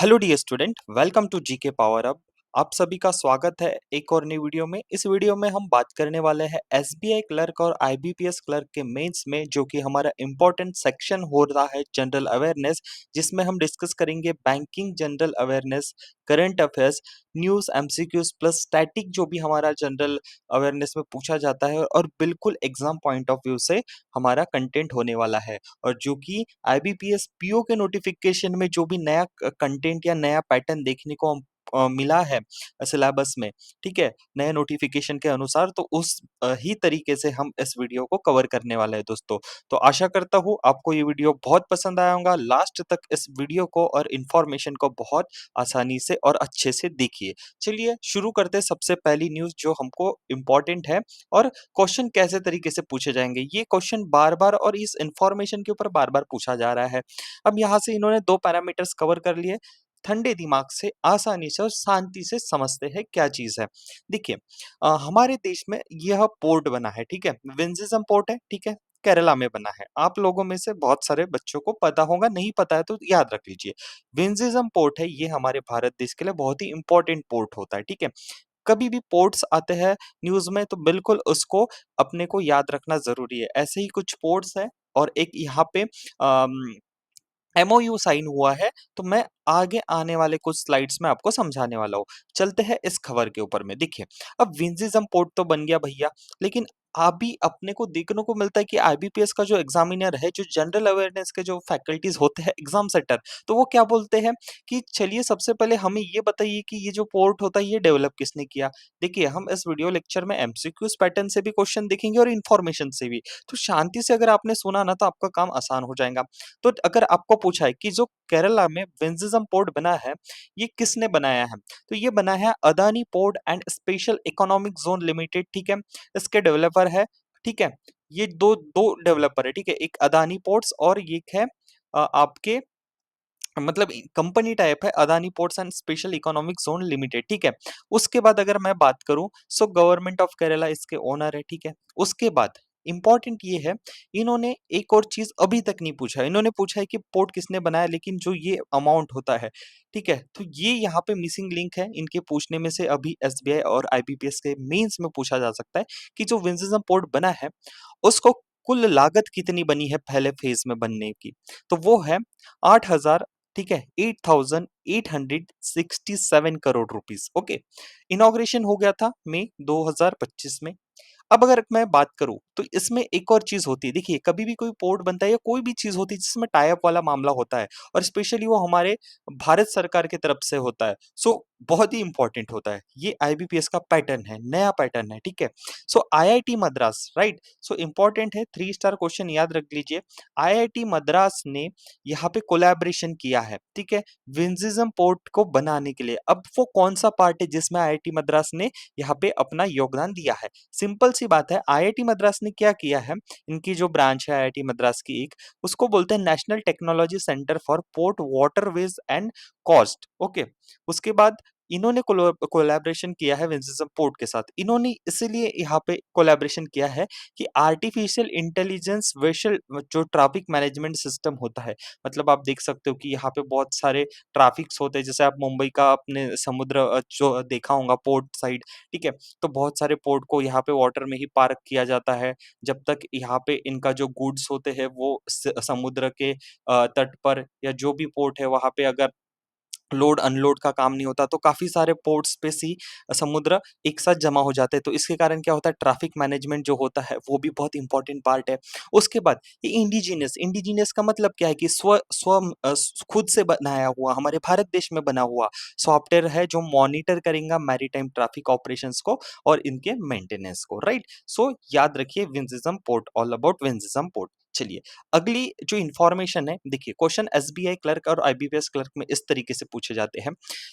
Hello dear student, welcome to GK power up. आप सभी का स्वागत है एक और नई वीडियो में। इस वीडियो में हम बात करने वाले हैं एसबीआई क्लर्क और आईबीपीएस क्लर्क के मेंस में, जो कि हमारा इंपॉर्टेंट सेक्शन हो रहा है जनरल अवेयरनेस, जिसमें हम डिस्कस करेंगे banking general awareness, current affairs, news, MCQs plus static, जो भी हमारा जनरल अवेयरनेस में पूछा जाता है और बिल्कुल एग्जाम पॉइंट ऑफ व्यू से हमारा कंटेंट होने वाला है। और जो कि आईबीपीएस पीओ के नोटिफिकेशन में जो भी नया कंटेंट या नया पैटर्न देखने को मिला है सिलेबस में, ठीक है, नए नोटिफिकेशन के अनुसार, तो उस ही तरीके से हम इस वीडियो को कवर करने वाले हैं दोस्तों। तो आशा करता हूँ आपको ये वीडियो बहुत पसंद आया होगा। लास्ट तक इस वीडियो को और इन्फॉर्मेशन को बहुत आसानी से और अच्छे से देखिए। चलिए शुरू करते हैं। सबसे पहली न्यूज़ जो हमको इम्पोर्टेंट है, और क्वेश्चन कैसे तरीके से पूछे जाएंगे, ये क्वेश्चन बार-बार और इस इन्फॉर्मेशन के ऊपर बार-बार पूछा जा रहा है। अब यहाँ से इन्होंने 2 पैरामीटर्स कवर कर लिए। ठंडे दिमाग से, आसानी से और शांति से समझते हैं क्या चीज़ है। देखिए, हमारे देश में यह पोर्ट बना है, ठीक है? विंझिज़म पोर्ट है, ठीक है? केरला में बना है। आप लोगों में से बहुत सारे बच्चों को पता होगा, नहीं पता है तो याद रख लीजिए। विंझिज़म पोर्ट है, ये हमारे भारत देश के लिए बहुत ही इम्पोर्टेंट पोर्ट होता है, ठीक है? कभी भी पोर्ट्स आते हैं न्यूज़ में तो बिल्कुल उसको अपने को याद रखना ज़रूरी है। ऐसे ही कुछ पोर्ट्स हैं, और एक यहाँ पे एमओयू साइन हुआ है, तो मैं आगे आने वाले कुछ स्लाइड्स में आपको समझाने वाला हूँ। चलते हैं इस खबर के ऊपर में। देखिए, अब विंझिज़म पोर्ट तो बन गया भैया, लेकिन अभी अपने को देखने को मिलता है कि आईबीपीएस का जो एग्ज़ामिनर है, जो जनरल अवेयरनेस के जो फैकल्टीज़ होते हैं, एग्ज़ाम सेटर, तो वो क्या बोलते हैं कि चलिए सबसे पहले हमें ये बताइए कि ये जो पोर्ट होता है, ये डेवलप किसने किया? देखिए, हम इस वीडियो लेक्चर में एमसीक्यूज़ पैटर्न से भी क्वेश्चन देखेंगे और इन्फॉर्मेशन से भी। तो शांति से अगर आपने सुना ना, तो आपका काम आसान हो जाएगा। तो अगर आपको पूछा है कि जो केरला में विंझिज़म पोर्ट बना है, ये किसने बनाया है? तो ये बना है Adani port and special economic zone limited, ठीक है? इसके डेवलपर है, ठीक है? ये 2 डेवलपर है, ठीक है? एक अदानी पोर्ट्स और एक है आपके, मतलब कंपनी टाइप है Adani ports and special economic zone limited, ठीक है। उसके बाद अगर मैं बात करूं, सो गवर्नमेंट ऑफ केरला इसके ओनर है, ठीक है। उसके बाद इंपॉर्टेंट ये है, इन्होंने एक और चीज अभी तक नहीं पूछा। इन्होंने पूछा है कि पोर्ट किसने बनाया, लेकिन जो ये अमाउंट होता है, ठीक है, तो ये यहाँ पे मिसिंग लिंक है इनके पूछने में से। अभी एसबीआई और आईबीपीएस के मेंस में पूछा जा सकता है कि जो विंझिज़म पोर्ट बना है, उसको कुल लागत कितनी बनी है पहले फेज में बनने की। तो वो है 8,000, ठीक है, 8,867 करोड़ रुपीस। ओके, इनॉग्रेशन हो गया था मई 2025 में। अब अगर मैं बात करूं, तो इसमें एक और चीज होती है। देखिए, कभी भी कोई पोर्ट बनता है या कोई भी चीज होती है जिसमें टाई अप वाला मामला होता है, और स्पेशली वो हमारे भारत सरकार की तरफ से होता है, सो बहुत ही इंपॉर्टेंट होता है। ये आईबीपीएस का पैटर्न है, नया पैटर्न है, ठीक है। सो IIT Madras, right, so important है, 3 स्टार क्वेश्चन याद रख लीजिए। आईआईटी मद्रास ने यहाँ पे कोलैबोरेशन किया है, ठीक है, विंझिज़म पोर्ट को बनाने के लिए। अब वो कौन सा पार्ट है जिसमें आईआईटी मद्रास ने यहाँ पे अपना योगदान दिया है? सिंपल सी बात है, आईआईटी मद्रास ने क्या किया है, इनकी जो ब्रांच है आईआईटी मद्रास की एक, उसको बोलते हैं national technology centre for port waterways and cost. Okay, उसके बाद इन्होंने कोलैबोरेशन किया है विंझिज़म पोर्ट के साथ। इन्होंने इसीलिए यहाँ पे कोलैबोरेशन किया है कि आर्टिफिशियल इंटेलिजेंस वेसल जो ट्रैफिक मैनेजमेंट सिस्टम होता है, मतलब आप देख सकते हो कि यहाँ पे बहुत सारे ट्रैफिक्स होते हैं। जैसे आप मुंबई का अपने समुद्र जो देखा होगा पोर्ट साइड, ठीक है, तो बहुत सारे पोर्ट को यहाँ पे वाटर में ही पार्क किया जाता है, जब तक यहाँ पे इनका जो गुड्स होते हैं वो समुद्र के तट पर, या जो भी पोर्ट है वहां पे अगर लोड अनलोड का काम नहीं होता, तो काफी सारे पोर्ट्स पे सी समुद्र एक साथ जमा हो जाते हैं। तो इसके कारण क्या होता है, ट्रैफिक मैनेजमेंट जो होता है वो भी बहुत इंपॉर्टेंट पार्ट है। उसके बाद ये इंडिजिनियस, इंडिजिनियस का मतलब क्या है कि स्व स्व खुद से बनाया हुआ, हमारे भारत देश में बना हुआ सॉफ्टवेयर है, जो मॉनिटर करेगा मैरीटाइम ट्रैफिक ऑपरेशंस को और इनके मेंटेनेंस को, राइट। सो याद रखिए, विंझिज़म पोर्ट, ऑल अबाउट विंझिज़म पोर्ट। चलिए, अगली जो इन्फॉर्मेशन है, देखिए, क्वेश्चन एसबीआई क्लर्क और आईबीपीएस क्लर्क में इस तरीके से पूछे जाते हैं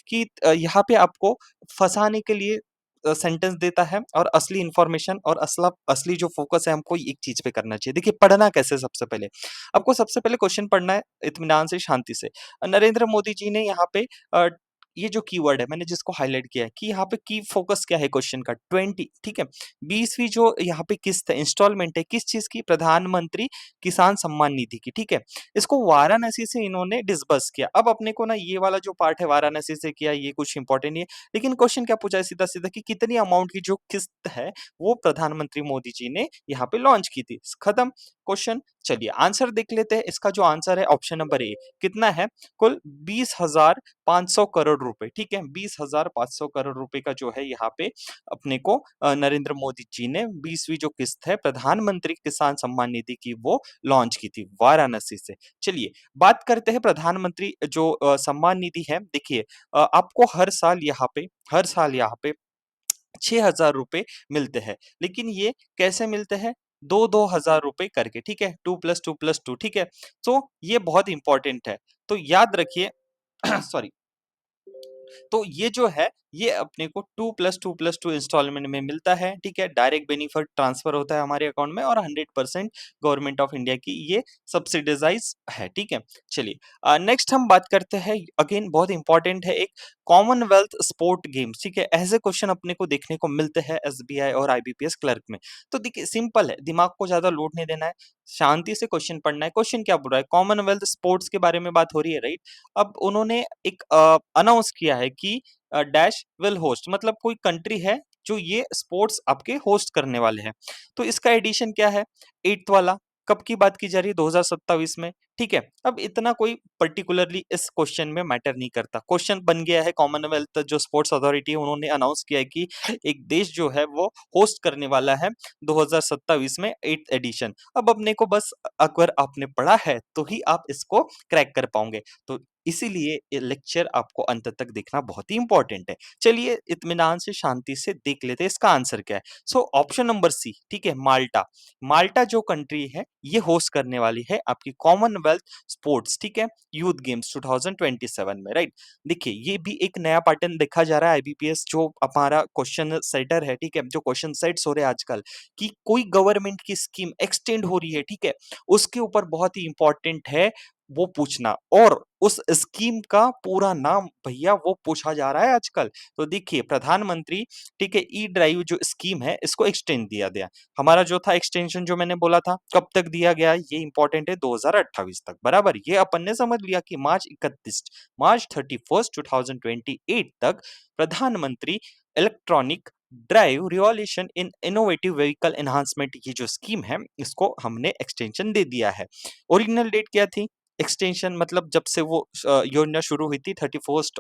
कि यहाँ पे आपको फंसाने के लिए सेंटेंस देता है, और असली इन्फॉर्मेशन और असली जो फोकस है हमको एक चीज पे करना चाहिए। देखिए, पढ़ना कैसे, सबसे पहले आपको सबसे पहले क्वेश्चन पढ़ना है इत्मीनान से, शांति से। नरेंद्र मोदी जी ने यहाँ पे ये जो कीवर्ड है मैंने जिसको हाइलाइट किया है कि यहाँ पे की फोकस क्या है क्वेश्चन का 20, ठीक है। 20वीं जो यहाँ पे किस्त है, इंस्टॉलमेंट है, किस चीज की? प्रधानमंत्री किसान सम्मान निधि की, ठीक है। इसको वाराणसी से इन्होंने डिसबर्स किया। अब अपने को ना ये वाला जो पार्ट है वाराणसी से किया, ये कुछ इंपॉर्टेंट नहीं है, लेकिन क्वेश्चन क्या पूछा है सीधा सीधा कि कितनी अमाउंट की जो किस्त है वो प्रधानमंत्री मोदी जी ने यहाँ पे लॉन्च की थी। खत्म क्वेश्चन। चलिए आंसर देख लेते हैं। इसका जो आंसर है ऑप्शन नंबर ए, कितना है? कुल 20,500 करोड़ रुपए, ठीक है। 20,500 करोड़ रुपए का जो है यहाँ पे अपने को नरेंद्र मोदी जी ने 20वीं जो किस्त है प्रधानमंत्री किसान सम्मान निधि की वो लॉन्च की थी वाराणसी से। चलिए बात करते हैं प्रधानमंत्री जो सम्मान निधि है। देखिए आपको हर साल यहाँ पे 6,000 रुपए मिलते हैं, लेकिन ये कैसे मिलते हैं? 2-2 हजार रुपए करके, ठीक है। 2+2+2, ठीक है। तो ये बहुत इंपॉर्टेंट है, तो याद रखिए सॉरी। तो ये जो है ये अपने को 2+2+2 इंस्टॉलमेंट में मिलता है, ठीक है। डायरेक्ट बेनिफिट ट्रांसफर होता है हमारे अकाउंट में और 100% गवर्नमेंट ऑफ इंडिया की ये सब्सिडाइज है, ठीक है। चलिए नेक्स्ट हम बात करते हैं, अगेन बहुत इंपॉर्टेंट है, एक कॉमनवेल्थ स्पोर्ट गेम्स, ठीक है। ऐसे क्वेश्चन अपने को देखने को मिलते हैं एसबीआई और आईबीपीएस क्लर्क में। तो देखिए सिंपल है, दिमाग को ज्यादा लोड नहीं देना है, शांति से क्वेश्चन पढ़ना है। क्वेश्चन क्या बोल रहा है? कॉमनवेल्थ स्पोर्ट्स के बारे में बात हो रही है, राइट। अब उन्होंने एक अनाउंस किया है कि डैश विल होस्ट, मतलब कोई कंट्री है जो ये स्पोर्ट्स आपके होस्ट करने वाले हैं। तो इसका एडिशन क्या है? 8th वाला। कब की बात की जा रही है? 2027 में, ठीक है। अब इतना कोई पर्टिकुलरली इस क्वेश्चन में मैटर नहीं करता। क्वेश्चन बन गया है, कॉमनवेल्थ जो स्पोर्ट्स अथॉरिटी है उन्होंने अनाउंस किया है कि एक देश जो है वो होस्ट करने वाला है 2027 में 8th एडिशन। अब अपने को बस अगर आपने पढ़ा है तो ही आप इसको क्रैक कर पाओगे। तो इसीलिए ये लेक्चर आपको अंत तक देखना बहुत ही इंपॉर्टेंट है। चलिए इत्मीनान से शांति से देख लेते हैं इसका आंसर क्या है। सो ऑप्शन नंबर सी, ठीक है, माल्टा। माल्टा जो कंट्री है ये होस्ट करने वाली है आपकी कॉमनवेल्थ स्पोर्ट्स, ठीक है, यूथ गेम्स 2027 में, राइट। देखिए ये भी एक नया पैटर्न देखा जा रहा है आईबीपीएस जो हमारा क्वेश्चन सेटर है, ठीक है, जो क्वेश्चन सेट्स हो रहे हैं आजकल कि कोई गवर्नमेंट की स्कीम एक्सटेंड हो रही है, ठीक है, उसके ऊपर बहुत ही इंपॉर्टेंट है वो पूछना, और उस स्कीम का पूरा नाम भैया वो पूछा जा रहा है आजकल। तो देखिए प्रधानमंत्री, ठीक है, ई ड्राइव जो स्कीम है इसको एक्सटेंड दिया गया। हमारा जो था एक्सटेंशन जो मैंने बोला था कब तक दिया गया है, ये इंपॉर्टेंट है, 2028 तक, बराबर। ये अपन ने समझ लिया कि मार्च 31 2028 तक प्रधानमंत्री electronic drive revolution in innovative vehicle enhancement, ये जो स्कीम है इसको हमने एक्सटेंशन दे दिया है। ओरिजिनल डेट क्या थी? एक्सटेंशन मतलब जब से वो योजना शुरू हुई थी 31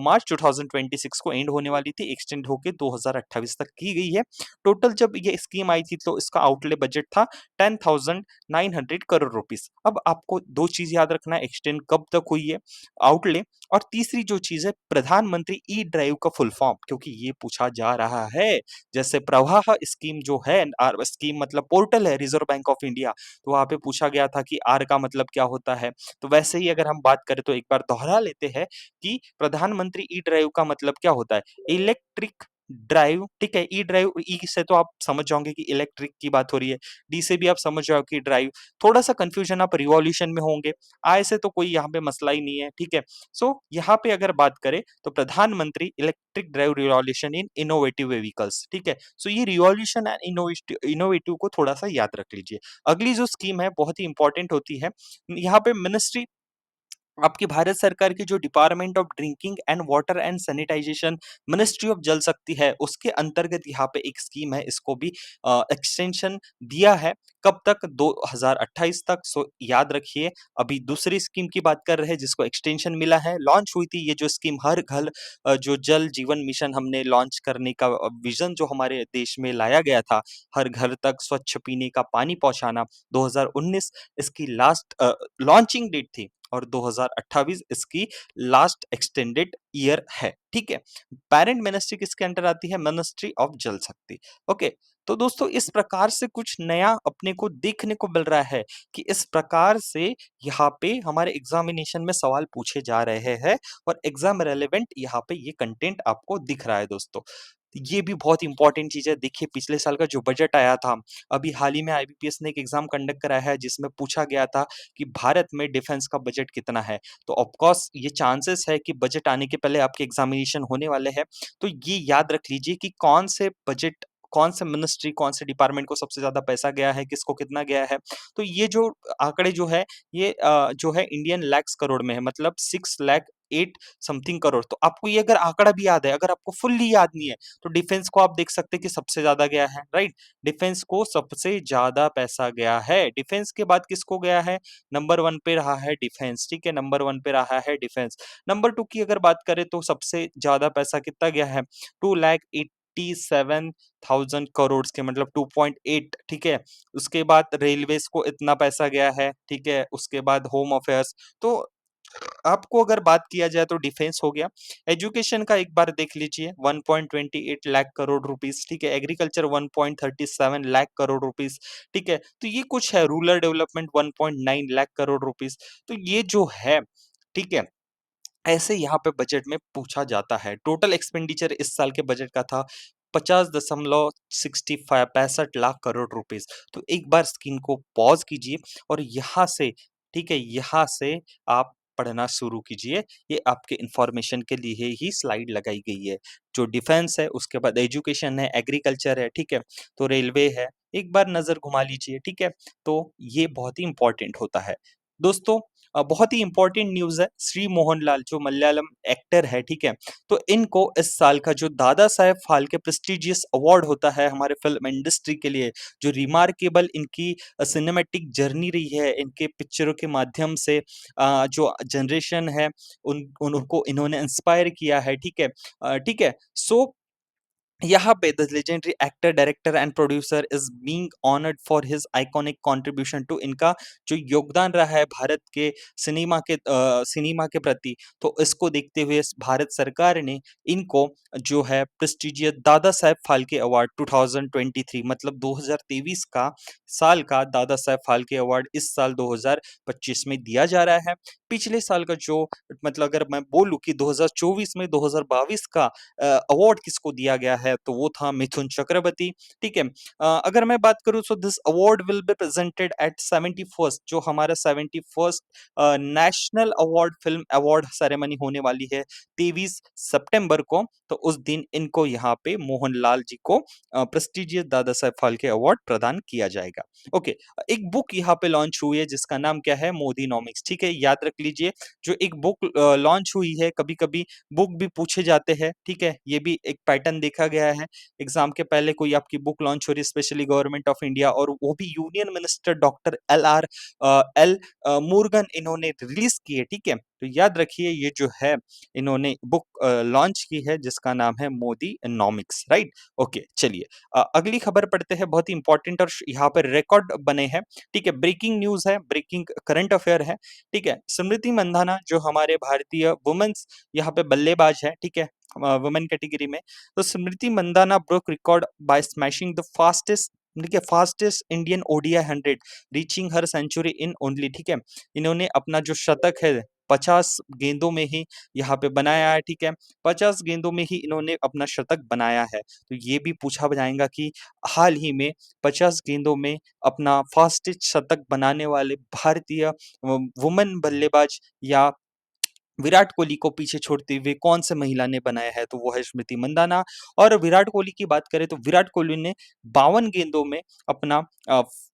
मार्च 2026 को एंड होने वाली थी, एक्सटेंड होके 2028 तक की गई है। टोटल जब ये स्कीम आई थी तो इसका आउटले बजट था 10,900 करोड़ रुपीस। अब आपको दो चीज याद रखना है, एक्सटेंड कब तक हुई है, आउटले, और तीसरी जो चीज है प्रधानमंत्री ई ड्राइव का फुल फॉर्म, क्योंकि ये पूछा जा रहा है। जैसे प्रवाह स्कीम जो है, स्कीम मतलब पोर्टल है रिजर्व बैंक ऑफ इंडिया, तो वहाँ पे पूछा गया था कि आर का मतलब क्या होता है। तो वैसे ही अगर हम बात करें तो एक बार दोहरा लेते हैं कि प्रधानमंत्री ई ड्राइव का मतलब क्या होता है? इलेक्ट्रिक ड्राइव, ठीक है। ई ड्राइव, ई से तो आप समझ जाओगे कि इलेक्ट्रिक की बात हो रही है, डी से भी आप समझ जाओगे कि ड्राइव। थोड़ा सा कंफ्यूजन आप रिवॉल्यूशन में होंगे, आय से तो कोई यहाँ पे मसला ही नहीं है, ठीक है। सो यहाँ पे अगर बात करें तो प्रधानमंत्री electric drive revolution in innovative vehicles, ठीक है। सो ये रिवॉल्यूशन एंड इनोवेटिव को थोड़ा सा याद रख लीजिए। अगली जो स्कीम है बहुत ही इंपॉर्टेंट होती है, यहाँ पे मिनिस्ट्री आपकी भारत सरकार की जो department of drinking and water and sanitisation, ministry of Jal Shakti है, उसके अंतर्गत यहाँ पे एक स्कीम है, इसको भी एक्सटेंशन दिया है। कब तक? 2028 तक। सो याद रखिए अभी दूसरी स्कीम की बात कर रहे हैं जिसको एक्सटेंशन मिला है, लॉन्च हुई थी ये जो स्कीम, हर घर जो जल जीवन मिशन हमने लॉन्च करने का विजन जो हमारे देश में लाया गया था, हर घर तक स्वच्छ पीने का पानी पहुंचाना, 2019 इसकी लास्ट लॉन्चिंग डेट थी, और 2028 इसकी लास्ट एक्सटेंडेड ईयर है, ठीक है। पेरेंट मिनिस्ट्री किसके अंडर आती है? मिनिस्ट्री ऑफ जल शक्ति। ओके, तो दोस्तों इस प्रकार से कुछ नया अपने को देखने को मिल रहा है कि इस प्रकार से यहाँ पे हमारे एग्जामिनेशन में सवाल पूछे जा रहे हैं और एग्जाम रेलेवेंट यहाँ पे ये कंटेंट आपको दिख रहा है दोस्तों। ये भी बहुत इंपॉर्टेंट चीज़ है। देखिए पिछले साल का जो बजट आया था, अभी हाल ही में आईबीपीएस ने एक एग्ज़ाम कंडक्ट कराया है जिसमें पूछा गया था कि भारत में डिफेंस का बजट कितना है? तो ऑफ कोर्स ये चांसेस है कि बजट आने के पहले आपके एग्ज़ामिनेशन होने वाले हैं। तो ये याद रख लीजिए कि कौन से बजट, कौन से मिनिस्ट्री, कौन से डिपार्टमेंट को सबसे ज़्यादा पैसा गया है, किसको कितना गया है। तो ये जो आंकड़े जो है ये जो है इंडियन लैक्स करोड़ में है, मतलब 6 लाख 8 समथिंग करोड़। तो आपको ये अगर आंकड़ा भी याद है, अगर आपको फुल्ली याद नहीं है, तो डिफेंस को आप देख सकते हैं कि सबसे ज़्यादा गया है, राइट? डिफेंस को सबसे ज़्यादा पैसा गया है। डिफेंस के बाद किसको गया है? नंबर 1 पे रहा है डिफेंस, ठीक है? नंबर 1 पे रहा है डिफेंस। नंबर 2 की अगर बात करें तो सबसे ज़्यादा पैसा कितना गया है? 2,87,000 करोड़ के, मतलब 2.8, ठीक है? उसके बाद रेलवेज़ को इतना पैसा गया है, ठीक है? उसके बाद होम अफेयर्स। तो आपको अगर बात किया जाए तो डिफेंस हो गया। एजुकेशन का एक बार देख लीजिए, 1.28 लाख करोड़ रुपीस, ठीक है। एग्रीकल्चर 1.37 लाख करोड़ रुपीस, ठीक है। तो ये कुछ है। Rural development 1.9 lakh crore rupees. तो ये जो है, ठीक है, ऐसे यहाँ पे बजट में पूछा जाता है। टोटल एक्सपेंडिचर इस साल के बजट का था 50.65 लाख करोड़ रुपीस। तो एक बार स्क्रीन को पॉज कीजिए और यहाँ से, ठीक है, यहाँ से आप पढ़ना शुरू कीजिए। ये आपके इंफॉर्मेशन के लिए ही स्लाइड लगाई गई है। जो डिफेंस है, उसके बाद एजुकेशन है, एग्रीकल्चर है, ठीक है, तो रेलवे है। एक बार नजर घुमा लीजिए, ठीक है। तो ये बहुत ही इंपॉर्टेंट होता है दोस्तों। बहुत ही इंपॉर्टेंट न्यूज़ है। श्री मोहनलाल जो मलयालम एक्टर है, ठीक है, तो इनको इस साल का जो दादा साहेब फाल्के प्रेस्टिजियस अवार्ड होता है हमारे फिल्म इंडस्ट्री के लिए, जो रिमार्केबल इनकी सिनेमैटिक जर्नी रही है, इनके पिक्चरों के माध्यम से जो जनरेशन है उनको इन्होंने इंस्पायर किया है, ठीक है। ठीक है। सो यहाँ पे the legendary actor, director and producer is being honoured for his iconic contribution to, इनका जो योगदान रहा है भारत के सिनेमा के प्रति, तो इसको देखते हुए भारत सरकार ने इनको जो है प्रेस्टिजियस दादा साहेब फाल्के अवार्ड 2023, मतलब 2023 का साल का दादा साहेब फाल्के अवार्ड इस साल 2025 में दिया जा रहा है। पिछले साल का जो, मतलब अगर मैं बोलूं कि 2024 में 2022 का अवार्ड किसको दिया गया है, तो वो था मिथुन चक्रवर्ती, ठीक है। अगर मैं बात करूं, so this award will be presented at 71st, जो हमारा 71st national award film award ceremony होने वाली है 23 सितंबर को। तो उस दिन इनको यहाँ पे मोहनलाल जी को प्रेस्टिजियस दादा साहेब फाल्के अवार्ड प्रदान किया जाएगा। ओके। एक बुक यहाँ पे लॉन्च हुई है जिसका नाम क्या है? मोदीनॉमिक्स, ठीक है, याद रख लीजिए। जो एक बुक लॉन्च हुई है, कभी कभी बुक भी पूछे जाते हैं, ठीक है, ये भी एक पैटर्न देखा गया है। एग्जाम के पहले कोई आपकी बुक लॉन्च हो रही है, स्पेशली गवर्नमेंट ऑफ इंडिया, और वो भी union minister doctor L Murugan इन्होंने रिलीज की है, ठीक है। तो याद रखिए ये जो है, इन्होंने बुक लॉन्च की है जिसका नाम है मोदी नॉमिक्स, राइट। ओके, चलिए अगली खबर पढ़ते हैं, बहुत ही इंपॉर्टेंट और यहाँ पर रिकॉर्ड बने हैं, ठीक है। ब्रेकिंग न्यूज है, ब्रेकिंग करंट अफेयर है, ठीक है। स्मृति मंधाना जो हमारे भारतीय वुमेन्स यहाँ पे बल्लेबाज है, ठीक है, वुमेन कैटेगरी में। तो Smriti Mandhana broke record by smashing the fastest, ठीक है, fastest Indian ODI 100, reaching her century in only, ठीक है। इन्होंने अपना जो शतक है 50 गेंदों में ही यहाँ पे बनाया है, ठीक है। 50 गेंदों में ही इन्होंने अपना शतक बनाया है। तो ये भी पूछा जाएगा कि हाल ही में 50 गेंदों में अपना फास्टेस्ट शतक बनाने वाले भारतीय वुमेन बल्लेबाज या विराट कोहली को पीछे छोड़ते हुए कौन से महिला ने बनाया है, तो वो है स्मृति मंदाना। और विराट कोहली की बात करें तो विराट कोहली ने 52 गेंदों में अपना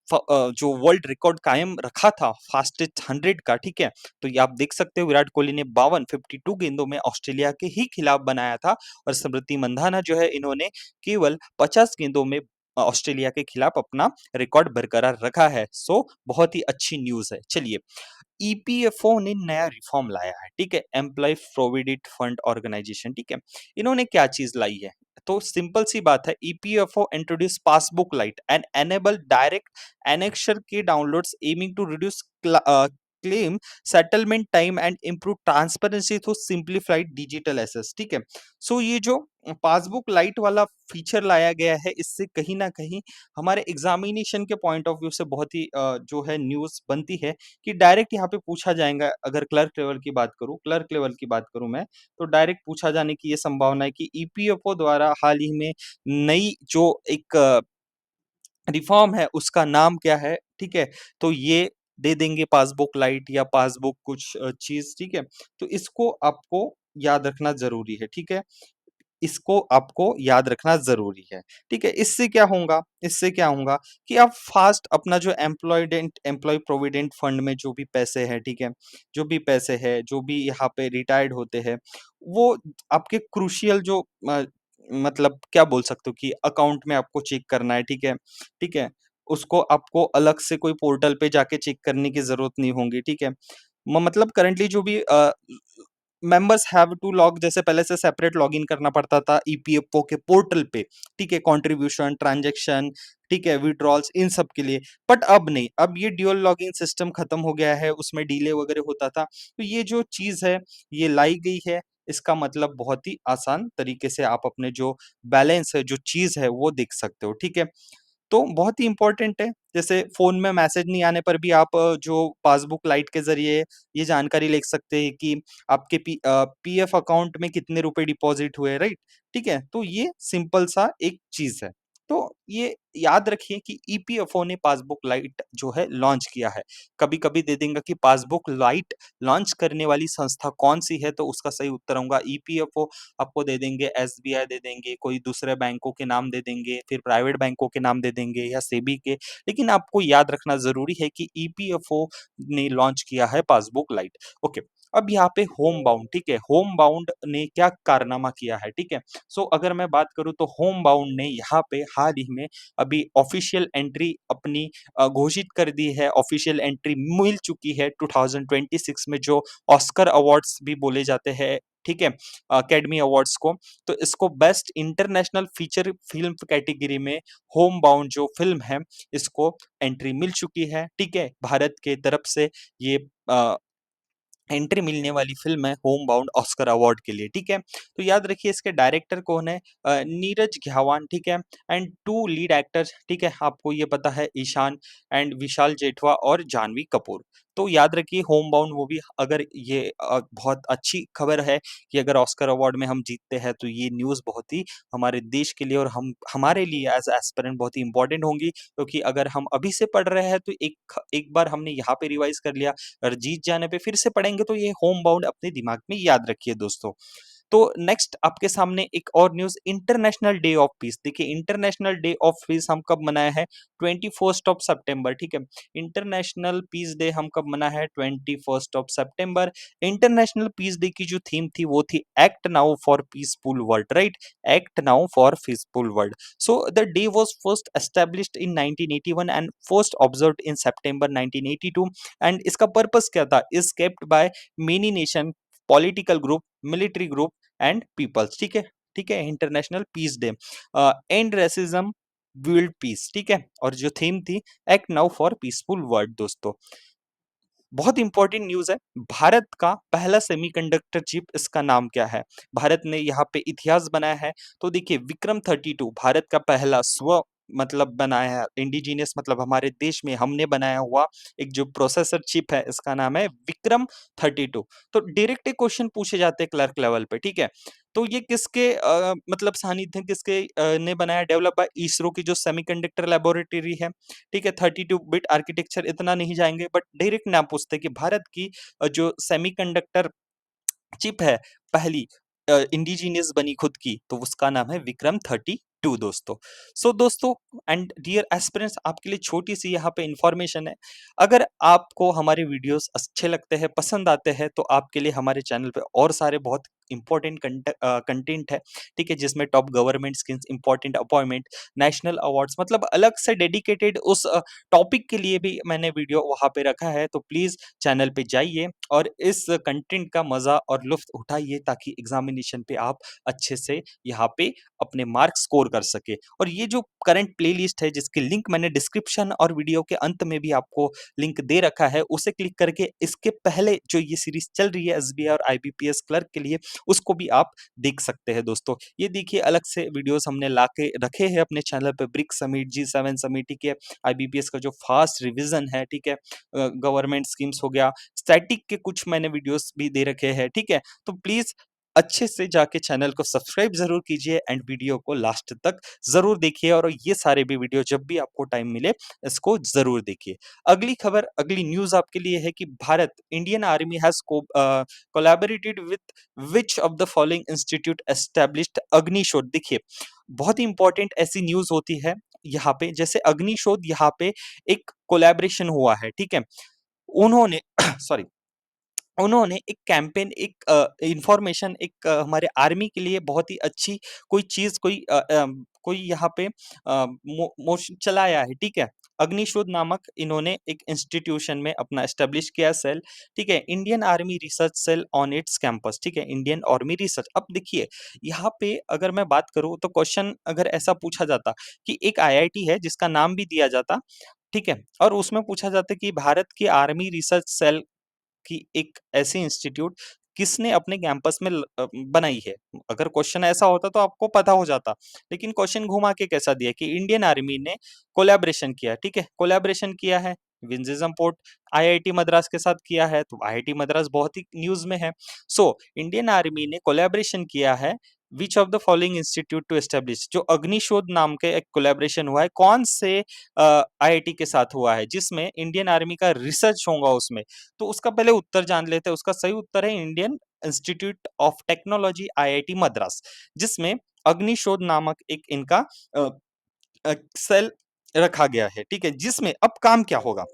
जो वर्ल्ड रिकॉर्ड कायम रखा था फास्टेस्ट 100 का, ठीक है। तो ये आप देख सकते हो, विराट कोहली ने 52 गेंदों में ऑस्ट्रेलिया के ही खिलाफ बनाया था, और स्मृति मंदाना जो है इन्होंने केवल 50 गेंदों में ऑस्ट्रेलिया के खिलाफ अपना रिकॉर्ड बरकरार रखा है। सो बहुत ही अच्छी न्यूज है। चलिए, ईपीएफओ ने नया रिफॉर्म लाया है, ठीक है, एम्प्लॉय प्रोविडेंट फंड ऑर्गेनाइजेशन, ठीक है। इन्होंने क्या चीज लाई है? तो सिंपल सी बात है, EPFO introduce passbook lite and enable direct annexure के downloads aiming to reduce claim settlement time and improve transparency through simplified digital access, ठीक है। सो ये जो पासबुक लाइट वाला फीचर लाया गया है, इससे कहीं ना कहीं हमारे एग्जामिनेशन के पॉइंट ऑफ व्यू से बहुत ही जो है न्यूज़ बनती है कि डायरेक्ट यहाँ पे पूछा जाएगा। अगर क्लर्क लेवल की बात करूँ मैं, तो डायरेक्ट पूछा जाने की ये संभावना है कि ईपीएफओ द्वारा हाल ही में नई जो एक रिफॉर्म है उसका नाम क्या है, ठीक है? तो ये दे देंगे पासबुक लाइट या पासबुक कुछ चीज़, ठीक है? तो इसको आपको याद रखना ज़रूरी है, ठीक है? इसको आपको याद रखना ज़रूरी है, ठीक है? इससे क्या होगा कि आप फ़ास्ट अपना जो एम्प्लॉयी प्रोविडेंट फंड में जो भी पैसे हैं, ठीक है? जो भी यहाँ पे रिटायर्ड होते हैं, वो आपके क्रूशियल जो मतलब क्या बोल सकते हो कि अकाउंट में आपको चेक करना है, ठीक है? ठीक है? उसको आपको अलग से कोई पोर्टल पे जाके चेक करने की ज़रूरत नहीं होगी, ठीक है? मतलब करंटली जो भी मेंबर्स हैव टू लॉग, जैसे पहले से सेपरेट लॉगिन करना पड़ता था ईपीएफओ के पोर्टल पे, ठीक है, कंट्रीब्यूशन ट्रांजैक्शन, ठीक है, विड्रॉल्स, इन सब के लिए। बट अब नहीं, अब ये ड्यूअल लॉगिन सिस्टम खत्म हो गया है, उसमें डिले वगैरह होता था। तो ये जो चीज है ये लाई गई है, इसका मतलब बहुत ही आसान तरीके से आप अपने जो बैलेंस है, जो चीज है, वो देख सकते हो, ठीक है। तो बहुत ही इम्पोर्टेंट है। जैसे फ़ोन में मैसेज नहीं आने पर भी आप जो पासबुक लाइट के ज़रिए ये जानकारी ले सकते हैं कि आपके पीएफ अकाउंट में कितने रुपए डिपॉज़िट हुए, राइट? ठीक है? तो ये सिंपल सा एक चीज़ है। तो ये याद रखिए कि ईपीएफओ ने पासबुक लाइट जो है लॉन्च किया है। कभी-कभी दे देंगे कि पासबुक लाइट लॉन्च करने वाली संस्था कौन-सी है, तो उसका सही उत्तर होगा ईपीएफओ। आपको दे देंगे, एसबीआई दे देंगे, कोई दूसरे बैंकों के नाम दे देंगे, फिर प्राइवेट बैंकों के नाम दे देंगे या सेबी के। लेकिन आपको याद रखना ज़रूरी है कि ईपीएफओ ने लॉन्च किया है पासबुक लाइट। ओके, अब यहाँ पे होम बाउंड, ठीक है? होम बाउंड ने क्या कारनामा किया है, ठीक है? सो अगर मैं बात करूँ तो होम बाउंड ने यहाँ पे हाल ही में अभी ऑफिशियल एंट्री अपनी घोषित कर दी है। ऑफिशियल एंट्री मिल चुकी है 2026 में, जो ऑस्कर अवार्ड्स भी बोले जाते हैं, ठीक है? अकेडमी अवार्ड्स को। तो इसको best international feature film category में होम बाउंड जो फ़िल्म है, इसको एंट्री मिल चुकी है, ठीक है? भारत के तरफ से ये अ, एंट्री मिलने वाली फ़िल्म है होम बाउंड ऑस्कर अवार्ड के लिए, ठीक है? तो याद रखिए इसके डायरेक्टर कौन है? नीरज घ्यावान, ठीक है? एंड 2 लीड एक्टर्स, ठीक है? आपको ये पता है, ईशान एंड विशाल जेठवा और जाह्नवी कपूर। तो याद रखिए होम बाउंड मूवी, अगर ये बहुत अच्छी खबर है कि अगर ऑस्कर अवार्ड में हम जीतते हैं, तो ये न्यूज़ बहुत ही हमारे देश के लिए और हम हमारे लिए एज़ एस्पिरेंट बहुत ही इम्पोर्टेंट होंगी, क्योंकि अगर हम अभी से पढ़ रहे हैं तो एक बार हमने यहाँ पे रिवाइज़ कर लिया और जीत जाने पे फिर से पढ़ेंगे, तो ये होम बाउंड अपने दिमाग में याद रखिए दोस्तों। तो नेक्स्ट आपके सामने एक और news, international day of peace. देखिए इंटरनेशनल डे ऑफ पीस हम कब मनाया है? 21st ऑफ सितंबर, ठीक है? इंटरनेशनल पीस डे हम कब मनाया है? 21st of September. International peace day की जो थीम थी वो थी act now for peaceful world, right? Act now for peaceful world. So the day was first established in 1981 and first observed in September 1982। And इसका purpose क्या था? Is kept by many nation, political group, military group and peoples, ठीक है? ठीक है, international peace day, end racism, build peace, ठीक है? और जो थीम थी act now for peaceful world दोस्तों। बहुत इंपॉर्टेंट न्यूज़ है। भारत का पहला सेमीकंडक्टर चिप, इसका नाम क्या है? भारत ने यहाँ पे इतिहास बनाया है। तो देखिए विक्रम 32 भारत का पहला मतलब बनाया है, इंडिजिनियस मतलब हमारे देश में हमने बनाया हुआ एक जो प्रोसेसर चिप है, इसका नाम है विक्रम 32। तो डायरेक्ट एक क्वेश्चन पूछे जाते हैं क्लर्क लेवल पे, ठीक है? तो ये किसके मतलब सानिध्य किसके ने बनाया, डेवलप बाय इसरो की जो सेमीकंडक्टर लेबोरेटरी है, ठीक है? 32 बिट आर्किटेक्चर इतना नहीं जाएँगे, बट डायरेक्ट नाम पूछते हैं कि भारत की जो सेमीकंडक्टर चिप है पहली इंडिजिनियस बनी खुद की, तो उसका नाम है विक्रम 32 दोस्तों। सो दोस्तों एंड डियर एस्पिरेंट्स, आपके लिए छोटी-सी यहाँ पे इन्फॉर्मेशन है। अगर आपको हमारे वीडियोज़ अच्छे लगते हैं, पसंद आते हैं, तो आपके लिए हमारे चैनल पे और सारे बहुत इंपॉर्टेंट कंटेंट है, ठीक है? जिसमें top government schemes, important appointment, national awards, मतलब अलग से डेडिकेटेड उस टॉपिक के लिए भी मैंने वीडियो वहाँ पे रखा है। तो प्लीज़ चैनल पे जाइए और इस कंटेंट का मज़ा और लुत्फ़ उठाइए, ताकि एग्ज़ामिनेशन पे आप अच्छे से यहाँ पे अपने मार्क्स स्कोर कर सकें। और ये जो करंट प्लेलिस्ट है, जिसकी लिंक मैंने डिस्क्रिप्शन और वीडियो के अंत में भी आपको लिंक दे रखा है, उसे क्लिक करके इसके पहले जो ये सीरीज़ चल रही है एसबीआई और आईबीपीएस क्लर्क के लिए, उसको भी आप देख सकते हैं दोस्तों। ये देखिए, अलग से वीडियोज़ हमने ला के रखे हैं अपने चैनल पे, ब्रिक्स समिट, जी7 समिट, ठीक है? आईबीपीएस का जो फास्ट रिवीजन है, ठीक है? गवर्नमेंट स्कीम्स हो गया, स्टैटिक के कुछ मैंने वीडियोज़ भी दे रखे हैं, ठीक है? तो प्लीज़ अच्छे से जाके चैनल को सब्सक्राइब ज़रूर कीजिए एंड वीडियो को लास्ट तक ज़रूर देखिए, और ये सारे भी वीडियो जब भी आपको टाइम मिले, इसको ज़रूर देखिए। अगली खबर, अगली न्यूज़ आपके लिए है कि Bharat, Indian army has collaborated with which of the following institute established Agnishodh. देखिए, बहुत ही इंपॉर्टेंट ऐसी न्यूज़ होती है यहाँ पे, जैसे अग्निशोध, यहाँ पे एक कोलैबोरेशन हुआ है, ठीक है? उन्होंने सॉरी, उन्होंने एक कैंपेन, एक इन्फॉर्मेशन, एक हमारे आर्मी के लिए बहुत ही अच्छी कोई चीज़, कोई यहाँ पे मोशन चलाया है, ठीक है? अग्निशोध नामक इन्होंने एक इंस्टीट्यूशन में अपना एस्टेब्लिश किया सेल, ठीक है? Indian army research cell on its campus, ठीक है? Indian army research. अब देखिए, यहाँ पे अगर मैं बात करूँ तो क्वेश्चन अगर ऐसा पूछा जाता कि एक आईआईटी है जिसका नाम भी दिया जाता, ठीक है? और उसमें पूछा जाता कि भारत की आर्मी रिसर्च सेल कि एक ऐसी इंस्टीट्यूट किसने अपने कैंपस में बनाई है। अगर क्वेश्चन ऐसा होता तो आपको पता हो जाता। लेकिन क्वेश्चन घुमा के कैसा दिया कि इंडियन आर्मी ने कोलैबोरेशन किया, ठीक है? कोलैबोरेशन किया है विंझिज़म पोर्ट आईआईटी मद्रास के साथ किया है, तो आईआईटी मद्रास बहुत ही न्यूज़ में है। सो इंडियन आर्मी ने कोलैबोरेशन किया है which of the following institute to establish, जो अग्निशोध नाम के एक कोलैबोरेशन हुआ है, कौन से आईआईटी के साथ हुआ है जिसमें इंडियन आर्मी का रिसर्च होगा उसमें। तो उसका पहले उत्तर जान लेते हैं। उसका सही उत्तर है Indian institute of technology IIT Madras, जिसमें अग्निशोध नामक एक इनका अ सेल रखा गया है, ठीक है? जिसमें अब काम क्या होगा?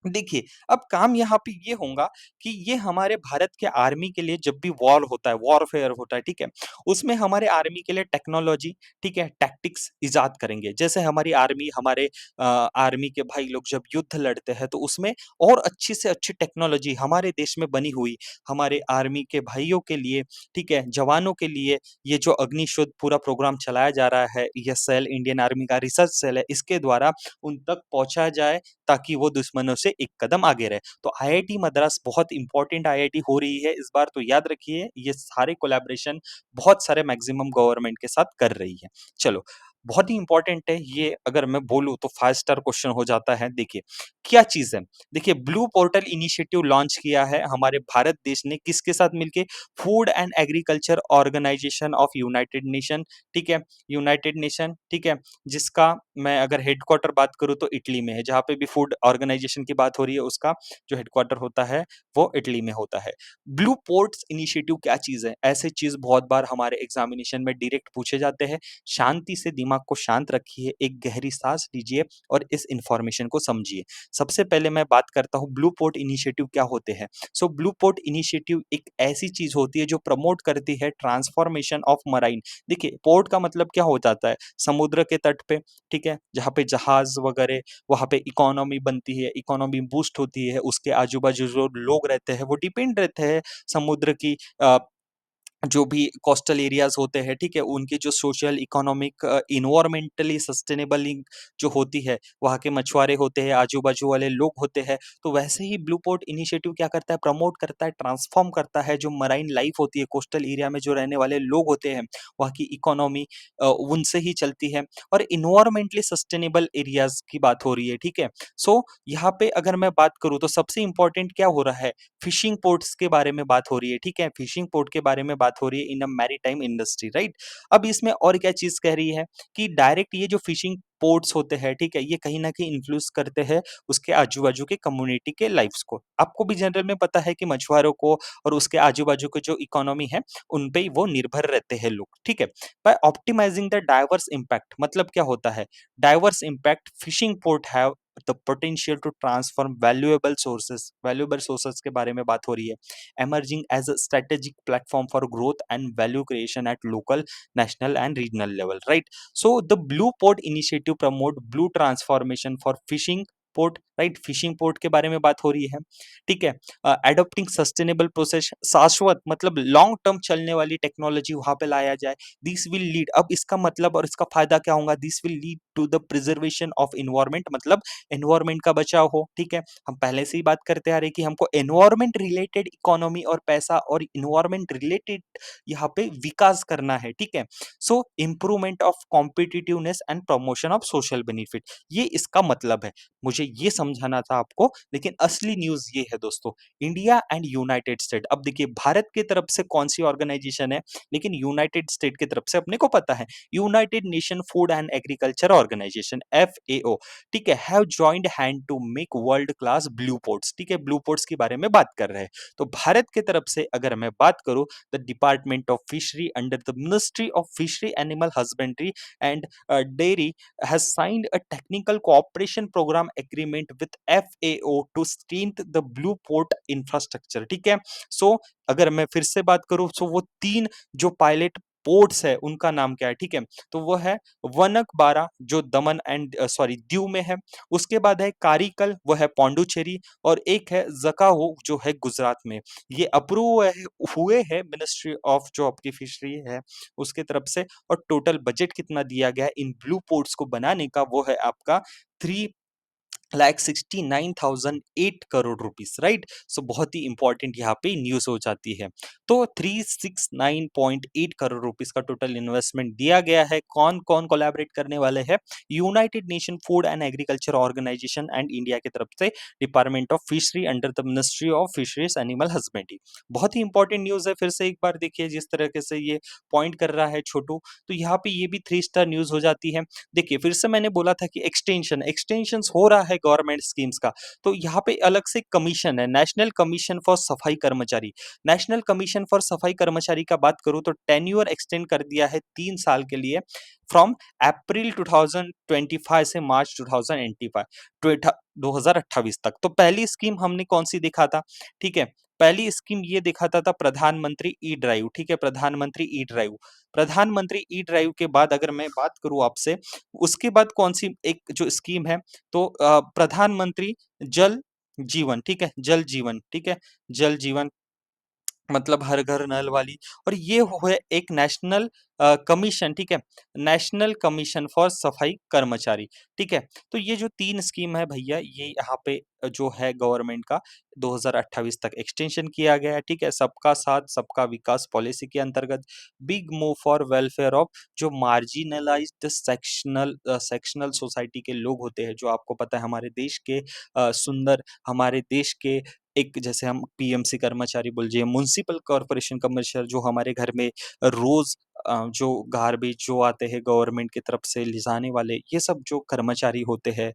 देखिए, अब काम यहाँ पे ये होगा कि ये हमारे भारत के आर्मी के लिए जब भी वॉर होता है, वॉरफेयर होता है, ठीक है? उसमें हमारे आर्मी के लिए टेक्नोलॉजी, ठीक है, टैक्टिक्स इज़ाद करेंगे। जैसे हमारी आर्मी, हमारे आर्मी के भाई लोग जब युद्ध लड़ते हैं, तो उसमें और अच्छी से अच्छी टेक्नोलॉजी हमारे देश में बनी हुई, हमारे आर्मी के भाइयों के लिए, ठीक है, जवानों के लिए, ये जो अग्निशोध पूरा प्रोग्राम चलाया जा रहा है, ये सेल इंडियन आर्मी का रिसर्च सेल है, इसके द्वारा उन तक पहुँचाया जाए, ताकि वो दुश्मनों से एक कदम आगे रहे। तो आईआईटी मद्रास बहुत इम्पोर्टेंट आईआईटी हो रही है इस बार, तो याद रखिए, ये सारे कोलैबोरेशन बहुत सारे मैक्सिमम गवर्नमेंट के साथ कर रही है। चलो, बहुत ही इम्पोर्टेंट है ये, अगर मैं बोलूँ तो 5 स्टार क्वेश्चन हो जाता है। देखिए, क्या चीज़ है? देखिए, ब्लू पोर्टल इनिशिएटिव लॉन्च किया है हमारे भारत देश ने, किसके साथ मिलके? Food and agriculture organisation of united nation, ठीक है? यूनाइटेड नेशन, ठीक है? जिसका मैं अगर हेडक्वार्टर बात करूँ तो इटली में है, जहाँ पे भी फूड ऑर्गेनाइजेशन की बात हो रही है, उसका जो हेडक्वार्टर होता है, वो इटली में होता है। ब्लू पोर्ट्स इनिशिएटिव क्या चीज़ है? ऐसे चीज़ बहुत बार हमारे एग्ज़ामिनेशन में डायरेक्ट पूछे जाते हैं। शांति से दिमाग को शांत रखिए, एक गहरी साँस लीजिए और इस इन्फॉर्मेशन को समझिए। सबसे पहले मैं बात करता हूँ ब्लू पोर्ट इनिशिएटिव क्या होते हैं। सो ब्लू पोर्ट इनिशिएटिव एक ऐसी चीज़ होती है जो प्रमोट करती है ट्रांसफॉर्मेशन ऑफ मराइन। देखिए, पोर्ट का मतलब क्या हो जाता है? समुद्र के तट पे, ठीक है? जहाँ पे जहाज़ वगैरह, वहाँ पे इकोनॉमी बनती है, इकोनॉमी बूस्ट होती है, उसके आजू-बाजू जो लोग रहते हैं, वो डिपेंड रहते हैं समुद्र की जो भी कोस्टल एरियाज़ होते हैं, ठीक है? उनकी जो सोशल, इकोनॉमिक, एनवायरमेंटली सस्टेनेबली जो होती है, वहाँ के मछुआरे होते हैं, आजू-बाजू वाले लोग होते हैं, तो वैसे ही ब्लू पोर्ट इनिशिएटिव क्या करता है? प्रमोट करता है, ट्रांसफ़ॉर्म करता है, जो मराइन लाइफ़ होती है, कोस्टल एरिया में जो रहने वाले लोग होते हैं, वहाँ की इकोनॉमी उनसे ही चलती है, और एनवायरमेंटली सस्टेनेबल एरियाज़ की बात हो रही है, ठीक है? सो यहाँ पे अगर मैं बात करूँ तो सबसे इम्पोर्टेंट क्या हो रहा है? फिशिंग पोर्ट्स के बारे में बात हो रही है, ठीक है? फिशिंग पोर्ट के बारे में बात हो रही है इन अ मैरीटाइम इंडस्ट्री, राइट? अब इसमें और क्या चीज़ कह रही है कि डायरेक्ट ये जो फिशिंग पोर्ट्स होते हैं, ठीक है? ये कहीं न कहीं इन्फ्लुएंस करते हैं उसके आजू-बाजू के कम्युनिटी के लाइव्स को। आपको भी जनरल में पता है कि मछुआरों को और उसके आजू-बाजू के जो इकोनॉमी है, उन पे ही वो निर्भर रहते हैं लोग, ठीक है? By optimising the diverse impact, मतलब क्या होता है? Diverse impact fishing port have the potential to transform valuable sources के बारे में बात हो रही है, emerging as a strategic platform for growth and value creation at local, national and regional level, right? So the blue port initiative promote blue transformation for fishing port, right, fishing port के बारे में बात हो रही है, ठीक है। Adopting sustainable process, शाश्वत मतलब लॉन्ग टर्म चलने वाली टेक्नोलॉजी वहां पे लाया जाए। दिस विल लीड, अब इसका मतलब और इसका फायदा क्या होगा, this will lead to the preservation of environment, मतलब एनवायरमेंट का बचाव हो, ठीक है। हम पहले से ही बात करते आ रहे हैं कि हमको एनवायरमेंट रिलेटेड इकोनॉमी और पैसा और इन्वायरमेंट रिलेटेड यहाँ पे विकास करना है, ठीक है। So improvement of competitiveness and promotion of social benefit, ये इसका मतलब है। मुझे ये समझाना था आपको, लेकिन असली न्यूज ये है दोस्तों, इंडिया एंड यूनाइटेड स्टेट। अब देखिए भारत की तरफ से कौन सी ऑर्गेनाइजेशन है, लेकिन यूनाइटेड स्टेट की तरफ से अपने को पता है, united nation food and agriculture organisation, FAO, ठीक है, have joined hand to make world class blue ports, ठीक है, ब्लू पोर्ट्स के बारे में बात कर रहे हैं। तो भारत की तरफ से अगर मैं बात करूं, the department of fishery under the ministry of fishery animal husbandry and dairy has signed a technical cooperation program agreement with FAO to strengthen the blue port infrastructure, ठीक है। सो अगर मैं फिर से बात करूं, सो वो तीन जो पायलट पोर्ट्स है उनका नाम क्या है, ठीक है, तो वो है वनकबारा जो दमन एंड सॉरी दीव में है, उसके बाद है कारिकल वो है पौंडुचेरी, और एक है जकाहो जो है गुजरात में। ये अप्रूव हुए हैं मिनिस्ट्री ऑफ जो आपकी फिशरी है उसके तरफ से, और टोटल बजट कितना दिया गया है इन ब्लू पोर्ट्स को बनाने का, वो है आपका 3,69,008 करोड़ रुपीस, राइट। सो बहुत ही इंपॉर्टेंट यहाँ पे न्यूज हो जाती है। तो 369.8 करोड़ रुपीस का टोटल इन्वेस्टमेंट दिया गया है। कौन कौन कोलैबोरेट करने वाले हैं, united nation food and agriculture organisation and India की तरफ से department of fishery under the ministry of fisheries animal husbandry. बहुत ही इंपॉर्टेंट न्यूज है, फिर से एक बार देखिए जिस तरीके से ये पॉइंट कर रहा है छोटू, तो यहाँ पे ये भी 3 स्टार न्यूज हो जाती है। देखिए फिर से मैंने बोला था कि एक्सटेंशन हो रहा है गवर्नमेंट स्कीम्स का, तो यहाँ पे अलग से कमीशन है, नेशनल कमीशन फॉर सफाई कर्मचारी। नेशनल कमीशन फॉर सफाई कर्मचारी का बात करूं तो टेन्योर एक्सटेंड कर दिया है 3 साल के लिए, फ्रॉम अप्रैल 2025 से मार्च 2028 तक। तो पहली स्कीम हमने कौन सी देखा था, ठीक है, पहली स्कीम ये दिखाता था प्रधानमंत्री ई ड्राइव, ठीक है, प्रधानमंत्री ई ड्राइव। प्रधानमंत्री ई ड्राइव के बाद अगर मैं बात करूं आपसे, उसके बाद कौन सी एक जो स्कीम है, तो प्रधानमंत्री जल जीवन, ठीक है, जल जीवन, ठीक है, जल जीवन मतलब हर घर नल वाली, और ये हुए एक नेशनल कमीशन, ठीक है, नेशनल कमीशन फॉर सफाई कर्मचारी, ठीक है। तो ये जो 3 स्कीम है भैया, ये यहाँ पे जो है गवर्नमेंट का 2028 तक एक्सटेंशन किया गया है, ठीक है, सबका साथ सबका विकास पॉलिसी के अंतर्गत। Big move for welfare of जो मार्जिनलाइज्ड सेक्शनल सोसाइटी के लोग होते हैं, जो आपको पता है हमारे देश के सुंदर, हमारे देश के एक, जैसे हम पीएमसी कर्मचारी बोल जाइए, म्युनिसिपल कॉर्पोरेशन कर्मचारी जो हमारे घर में रोज जो गार्बेज जो आते हैं गवर्नमेंट की तरफ से ले जाने वाले, ये सब जो कर्मचारी होते हैं,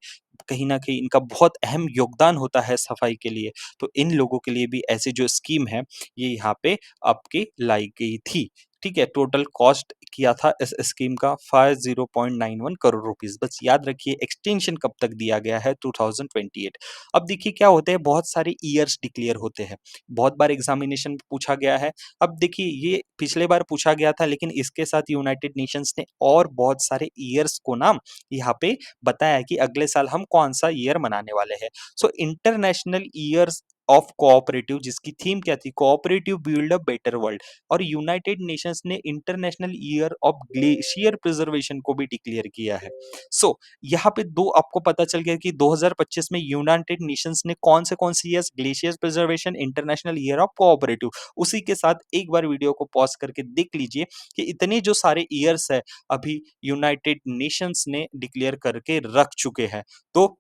कहीं न कहीं इनका बहुत अहम योगदान होता है सफाई के लिए। तो इन लोगों के लिए भी ऐसी जो स्कीम है, ये यहाँ पे आपकी लाई गई थी। ठीक है, टोटल कॉस्ट किया था इस स्कीम का 50.91 करोड़ रुपीस। बस याद रखिए एक्सटेंशन कब तक दिया गया है, 2028। अब देखिए क्या होते हैं, बहुत सारे ईयर्स डिक्लेयर होते हैं, बहुत बार एग्जामिनेशन में पूछा गया है। अब देखिए ये पिछले बार पूछा गया था, लेकिन इसके साथ यूनाइटेड नेशंस ने और बहुत सारे ईयर्स को ना यहाँ पे बताया कि अगले साल हम कौन सा ईयर मनाने वाले हैं। So international years of cooperative, जिसकी थीम क्या थी, cooperative build a better world, और यूनाइटेड नेशंस ने international year of glacier preservation को भी डिक्लेयर किया है। सो यहाँ पे दो आपको पता चल गया कि 2025 में यूनाइटेड नेशंस ने कौन से years, glaciers preservation, international year of cooperative. उसी के साथ एक बार वीडियो को पॉज करके देख लीजिए कि इतने जो सारे ईयर्स है अभी यूनाइटेड नेशंस ने डिक्लेयर करके रख चुके हैं। तो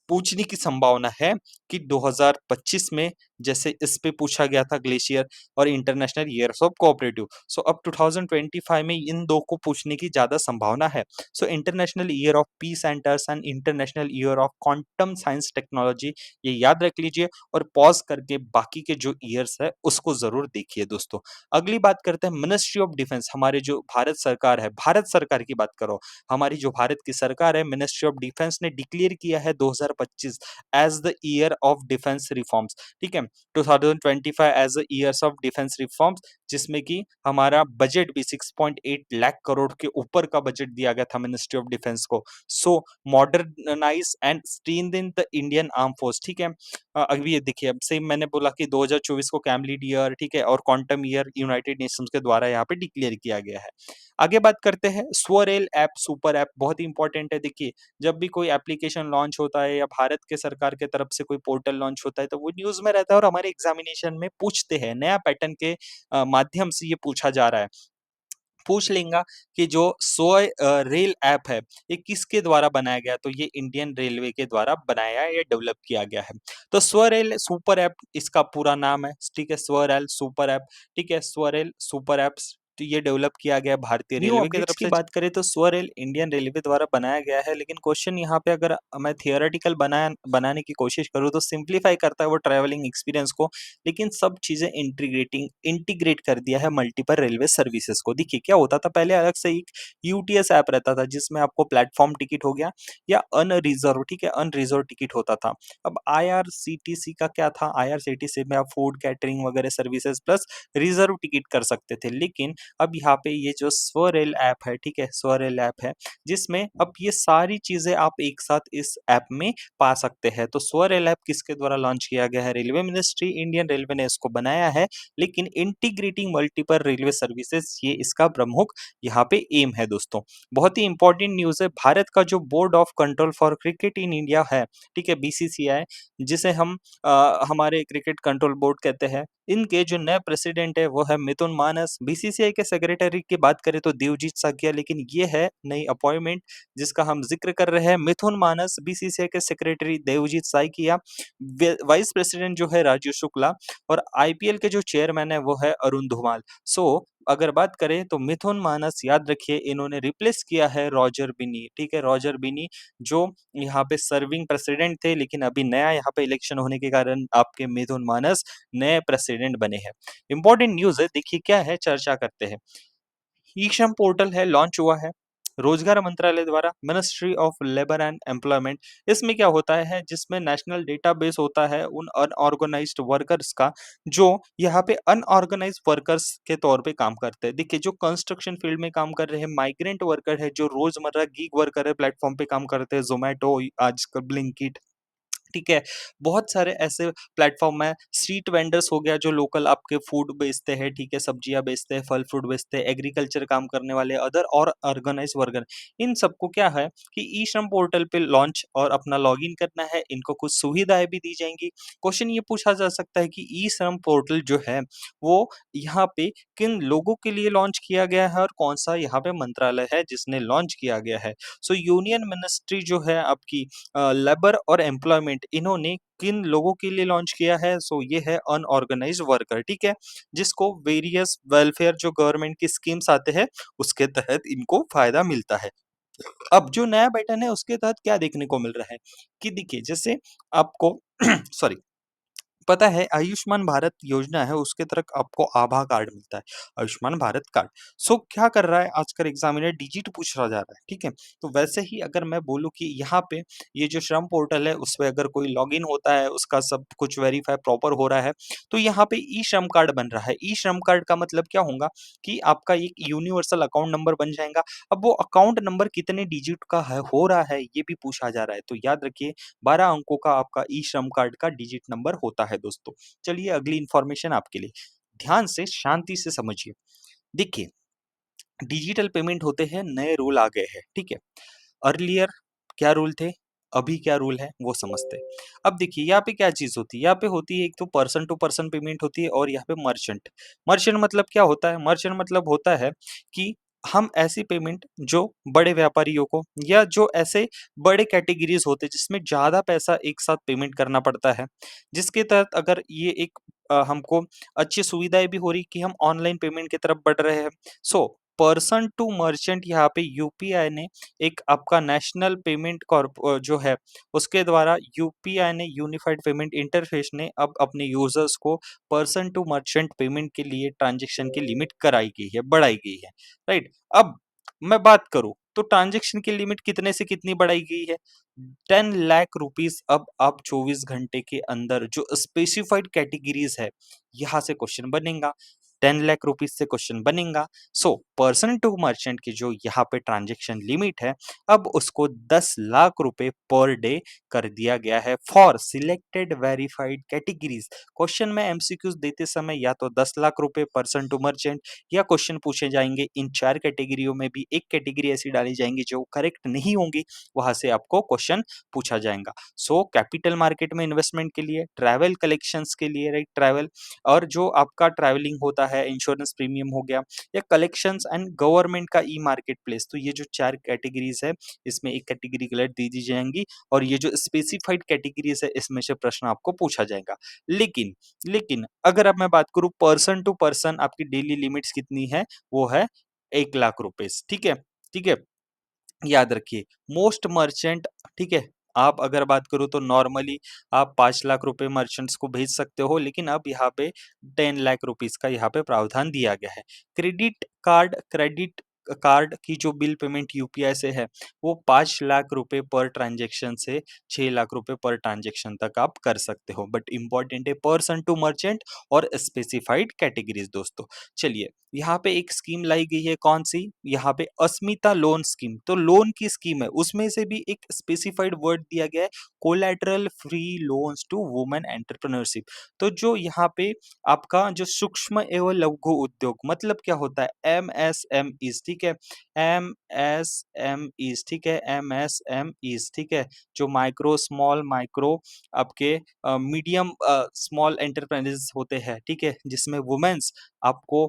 पूछने की संभावना है कि 2025 में जैसे इस पे पूछा गया था ग्लेशियर और इंटरनेशनल ईयर्स ऑफ कोऑपरेटिव, सो अब 2025 में इन 2 को पूछने की ज़्यादा संभावना है। So international year of peace and trust and international year of quantum science technology, ये याद रख लीजिए और पॉज़ करके बाकी के जो ईयर्स है उसको ज़रूर देखिए दोस्तों। अगली बात करते हैं मिनिस्ट्री ऑफ डिफेंस, हमारे जो भारत सरकार है, भारत सरकार की बात कर रहा हूँ, हमारी जो भारत की सरकार है, मिनिस्ट्री ऑफ डिफेंस ने डिक्लेयर किया है 2025 as the year of defence reforms, ठीक है, 2025 as the years of defence reforms, जिसमें कि हमारा बजट भी 6.8 लाख करोड़ के ऊपर का बजट दिया गया था मिनिस्ट्री ऑफ डिफेंस को। So modernize and strengthen the Indian arm force, ठीक है। अभी ये देखिए, अब सेम मैंने बोला कि 2024 को कैमलीड ईयर, ठीक है, और क्वांटम ईयर यूनाइटेड नेशंस के द्वारा यहाँ पे डिक्लेयर किया गया है। आगे बात करते हैं स्वरेल ऐप, सुपर ऐप बहुत ही इंपॉर्टेंट है। देखिए, जब भी कोई एप्लीकेशन लॉन्च होता है या भारत के सरकार के तरफ से कोई पोर्टल लॉन्च होता है तो वो न्यूज़ में रहता है और हमारे एग्जामिनेशन में पूछते हैं, नया पैटर्न के माध्यम से ये पूछा जा रहा है। पूछ लेंगा कि जो रेल ऐप है, ये किसके द्वारा बनाया गया? तो ये इंडियन रेलवे के द्वारा बनाया या डेवलप किया गया है। तो स्वरेल सुपर ऐप इसका पूरा नाम है, ठीक है? स्वरेल सुपर ऐप, ठीक है? स्वरेल सुपर ऐप्स तो ये डेवलप किया गया है भारतीय न्यू रेलवे की अपडेट्स तरफ की से। बात करें तो स्वरेल इंडियन रेलवे द्वारा बनाया गया है, लेकिन क्वेश्चन यहाँ पे अगर मैं थियोरेटिकल बनाने की कोशिश करूँ तो सिंप्लीफाई करता है वो ट्रैवलिंग एक्सपीरियंस को, लेकिन सब चीज़ें इंटीग्रेट कर दिया है मल्टीपल रेलवे सर्विसेज को। देखिए क्या होता था पहले, अलग से एक यूटीएस ऐप रहता था जिसमें आपको प्लेटफॉर्म टिकट हो गया या अनरिजर्व, ठीक है, अनरिजर्व टिकट होता था। अब आईआरसीटीसी का क्या था, आईआरसीटीसी में आप फूड कैटरिंग वगैरह सर्विसेज प्लस रिजर्व टिकट कर सकते थे, लेकिन अब यहाँ पे ये जो स्वरेल ऐप है, ठीक है, स्वरेल ऐप है जिसमें अब ये सारी चीजें आप एक साथ इस ऐप में पा सकते हैं। तो स्वरेल ऐप किसके द्वारा लॉन्च किया गया है? रेलवे मिनिस्ट्री, इंडियन रेलवे ने इसको बनाया है, लेकिन इंटीग्रेटिंग मल्टीपल रेलवे सर्विसेज ये इसका प्रमुख यहाँ पे एम है दोस्तों। बहुत ही इंपॉर्टेंट न्यूज़ है, भारत का जो board of control for cricket in India है, ठीक है, बीसीसीआई, जिसे हम हमारे क्रिकेट कंट्रोल बोर्ड कहते हैं, इनके जो नए प्रेसिडेंट है वो है मिथुन मानस। बीसीसीआई के सेक्रेटरी की बात करें तो देवजीत साकिया, लेकिन ये है नई अपॉइंटमेंट जिसका हम जिक्र कर रहे हैं, मिथुन मानस, बीसीसीआई के secretary Devajit Saikia, vice president जो है राजीव शुक्ला, और आईपीएल के जो चेयरमैन है वो है अरुण धुमाल। सो अगर बात करें तो मिथुन मानस, याद रखिए, इन्होंने रिप्लेस किया है रॉजर बिनी, ठीक है, रॉजर बिनी जो यहाँ पे सर्विंग प्रेसिडेंट थे, लेकिन अभी नया यहाँ पे इलेक्शन होने के कारण आपके मिथुन मानस नए प्रेसिडेंट बने हैं। इंपॉर्टेंट न्यूज़ है, देखिए क्या है, चर्चा करते हैं। ई श्रम पोर्टल है, लॉन्च हुआ है रोजगार मंत्रालय द्वारा, ministry of labour and employment. इसमें क्या होता है, जिसमें नेशनल डेटाबेस होता है उन अनऑर्गेनाइज्ड वर्कर्स का जो यहाँ पे अनऑर्गेनाइज्ड वर्कर्स के तौर पे काम करते हैं। देखिए जो कंस्ट्रक्शन फील्ड में काम कर रहे हैं, माइग्रेंट वर्कर है, जो रोजमर्रा गीग वर्कर है, प्लेटफॉर्म पे काम करते हैं, जोमेटो, आजकल ब्लिंकिट, ठीक है, बहुत सारे ऐसे प्लेटफ़ॉर्म हैं, स्ट्रीट वेंडर्स हो गया जो लोकल आपके फूड बेचते हैं, ठीक है, सब्जियाँ बेचते हैं, फल फ्रूट बेचते हैं, एग्रीकल्चर काम करने वाले अदर और ऑर्गेनाइज़ वर्कर। इन सबको क्या है कि ई श्रम पोर्टल पे लॉन्च और अपना लॉगिन करना है, इनको कुछ सुविधाएँ भी दी जाएँगी। क्वेश्चन ये पूछा जा सकता है कि ई श्रम पोर्टल जो है, वो यहाँ पे किन लोगों के लिए लॉन्च किया गया है और कौन-सा यहाँ पे मंत्रालय है जिसने लॉन्च किया गया है? सो यूनियन मिनिस्ट्री जो है आपकी लेबर और एम्प्लॉयमेंट, इन्होंने किन लोगों के लिए लॉन्च किया है? सो ये है अनऑर्गेनाइज्ड वर्कर, ठीक है? जिसको वेरियस वेलफेयर जो गवर्नमेंट की स्कीम्स आते हैं, उसके तहत इनको फ़ायदा मिलता है। अब जो नया पैटर्न है उसके तहत क्या देखने को मिल रहा है कि देखिए जैसे आपको सॉरी, पता है आयुष्मान भारत योजना है उसके तहत आपको आभा कार्ड मिलता है, आयुष्मान भारत कार्ड। सो क्या कर रहा है आजकल एग्जामिनर, डिजिट पूछ रहा जा रहा है, ठीक है। तो वैसे ही अगर मैं बोलूँ कि यहाँ पे ये जो श्रम पोर्टल है उस पे अगर कोई लॉगिन होता है, उसका सब कुछ वेरीफाई प्रॉपर हो रहा है, तो यहाँ पे ई श्रम कार्ड बन रहा है। ई श्रम कार्ड का मतलब क्या होगा कि आपका एक यूनिवर्सल अकाउंट नंबर बन जाएगा। अब वो अकाउंट नंबर कितने डिजिट का है, हो रहा है, ये भी पूछा जा रहा है। तो याद रखिए 12 अंकों का आपका ई श्रम कार्ड का डिजिट नंबर होता है दोस्तों। चलिए अगली इन्फॉर्मेशन आपके लिए, ध्यान से शांति से समझिए। देखिए डिजिटल पेमेंट होते हैं, नए रूल आ गए हैं, ठीक है। अर्लियर क्या रूल थे, अभी क्या रूल है वो समझते हैं। अब देखिए यहाँ पे क्या चीज़ होती है, यहाँ पे होती है एक तो पर्सन टू पर्सन पेमेंट होती है और यहाँ पे मर्चेंट। मर्चेंट मतलब क्या होता है, मर्चेंट मतलब होता है कि हम ऐसी पेमेंट जो बड़े व्यापारियों को या जो ऐसे बड़े कैटेगरीज़ होते हैं जिसमें ज़्यादा पैसा एक साथ पेमेंट करना पड़ता है, जिसके तहत अगर ये एक हमको अच्छी सुविधाएँ भी हो रही कि हम ऑनलाइन पेमेंट की तरफ बढ़ रहे हैं। सो पर्सन टू मर्चेंट यहाँ पे यूपीआई ने एक आपका नेशनल पेमेंट जो है उसके द्वारा यूपीआई ने यूनिफाइड पेमेंट इंटरफेस ने अब अपने यूज़र्स को पर्सन टू मर्चेंट पेमेंट के लिए ट्रांज़ैक्शन की लिमिट कराई गई है, बढ़ाई गई है। राइट? अब मैं बात करूँ तो ट्रांज़ैक्शन की लिमिट कितने से कितनी बढ़ाई गई है? 10 लाख रुपीज़ अब आप 24 घंटे के अंदर जो स्पेसिफाइड कैटेगरीज़ है, यहाँ से क्वेश्चन बनेगा। 10 लाख रुपीज़ से क्वेश्चन बनेगा। सो पर्सन टू मर्चेंट की जो यहाँ पे ट्रांज़ैक्शन लिमिट है, अब उसको 10 लाख रुपए पर डे कर दिया गया है for selected verified categories. Question में एमसीक्यूज़ देते समय या तो 10 लाख रुपए पर्सन टू मर्चेंट या क्वेश्चन पूछे जाएंगे इन 4 कैटेगरियों में भी एक कैटेगरी ऐसी डाली जाएंगी जो करेक्ट नहीं होंगी, वहां से आपको क्वेश्चन पूछा जाएगा। सो कैपिटल मार्केट में इन्वेस्टमेंट के लिए, ट्रैवल कलेक्शंस के लिए, राइट, ट्रैवल और जो आपका ट्रैवलिंग होता है, इंश्योरेंस प्रीमियम हो गया या कलेक्शंस एंड गवर्नमेंट का ई मार्केट प्लेस, तो ये जो 4 कैटेगरीज है इसमें एक कैटेगरी गलत दी दी जाएंगी और ये जो स्पेसिफाइड कैटेगरीज है इसमें से प्रश्न आपको पूछा जाएगा। लेकिन लेकिन अगर अब मैं बात करूं पर्सन टू पर्सन आपकी डेली लिमिट्स कितनी है, वो है 1 लाख रुपीज। ठीक है, ठीक है, याद रखिए मोस्ट मर्चेंट। ठीक है, आप अगर बात करो तो नॉर्मली आप 5 लाख रुपए मर्चेंट्स को भेज सकते हो, लेकिन अब यहाँ पे 10 लाख रुपीज का यहाँ पे प्रावधान दिया गया है। क्रेडिट कार्ड की जो बिल पेमेंट यूपीआई से है वो 5 लाख रुपए पर ट्रांजेक्शन से 6 लाख रुपए पर ट्रांजेक्शन तक आप कर सकते हो, बट इंपॉर्टेंट है पर्सन टू मर्चेंट और स्पेसिफाइड कैटेगरीज दोस्तों। चलिए, यहाँ पे एक स्कीम लाई गई है, कौन सी? यहाँ पे अस्मिता लोन स्कीम। तो लोन की स्कीम है, उसमें से भी एक स्पेसिफाइड वर्ड दिया गया है, collateral free loans to women entrepreneurship. तो जो यहाँ पे आपका जो सूक्ष्म एवं लघु उद्योग मतलब क्या होता है, एमएसएमईज। ठीक है, एमएसएमईज। ठीक है, एमएसएमईज। ठीक है, जो माइक्रो स्मॉल माइक्रो आपके मीडियम स्मॉल एंटरप्राइजेस होते हैं। ठीक है, जिसमें वुमेन्स आपको